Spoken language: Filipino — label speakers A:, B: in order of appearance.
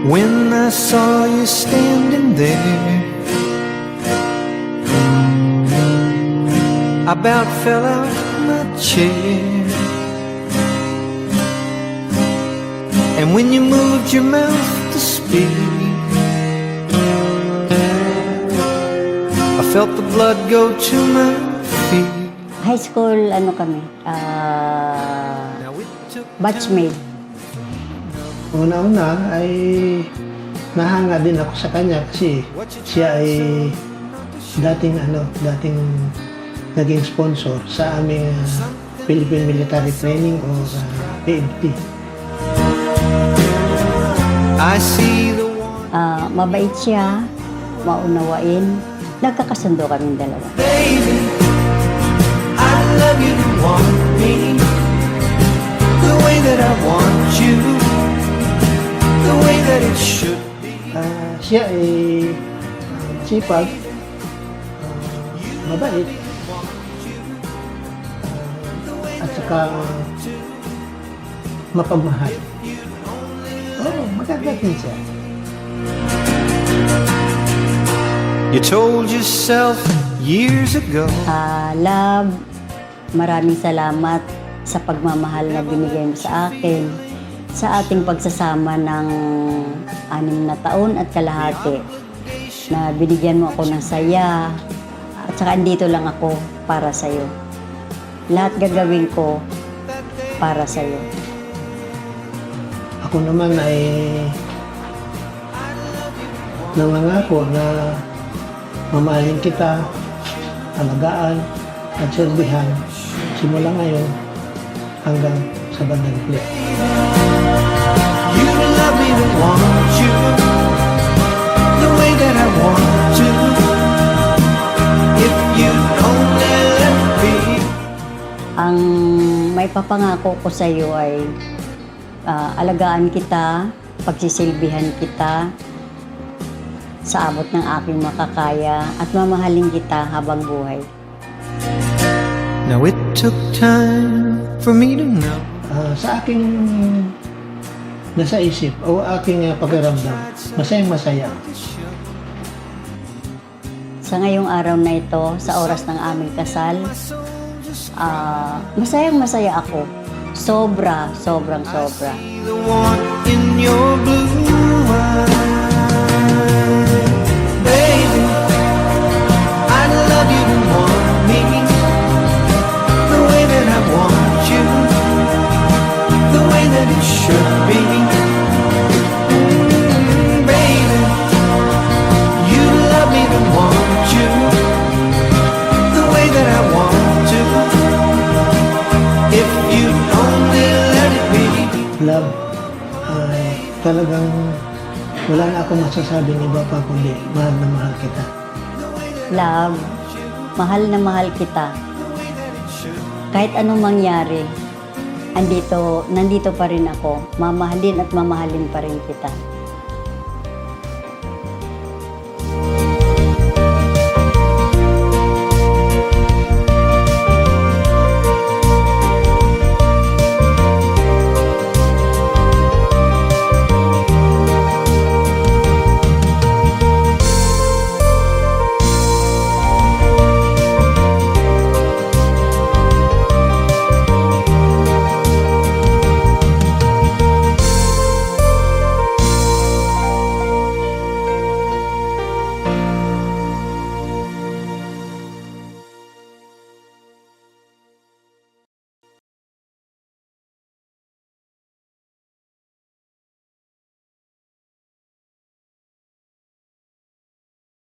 A: when I saw you standing there. I about fell out my chair. And when you moved your mouth to speak, I felt the blood go to my feet.
B: High school, kami, batchmate.
C: Una-una ay nahanga din ako sa kanya kasi siya ay dating naging sponsor sa aming Philippine Military Training o PMT.
A: I see the one.
B: Mabait siya, maunawain. Nagkakasundo kaming dalawa.
A: Baby, I love you to want me the way that I want you, the way that it should be.
C: Siya ay sipag, mabait, at saka mapagmahal. Maganda din siya.
A: You told yourself years ago.
B: Love, maraming salamat sa pagmamahal na binigay mo sa akin, sa ating pagsasama ng 6 na taon at kalahati, na binigyan mo ako ng saya, at saka andito lang ako para sa'yo. Lahat gagawin ko para sa'yo.
C: Ako naman ay nangangako na mamahalin kita, alagaan at serbihan simula ngayon hanggang sa bandang huli.
A: You love me to want you the way that I want to. If you only let me.
B: Ang may papangako ko sa iyo ay alagaan kita, pagsisilbihan kita sa abot ng aking makakaya at mamahalin kita habang buhay.
A: Now it took time for me to know.
C: Sa aking nasa isip o aking pakiramdam, masayang-masaya.
B: Sa ngayong araw na ito, sa oras ng aming kasal, masayang-masaya ako. Sobrang sobra.
A: The one in your blue eyes. Baby, I love you to want me the way that I want you, the way that it should be. Baby, you love me to want you the way that I want to. If you only let it be.
C: Love, talagang wala na akong masasabing iba pa kundi mahal na mahal kita.
B: Love, mahal na mahal kita. Kahit anong mangyari, nandito pa rin ako. Mamahalin at mamahalin pa rin kita.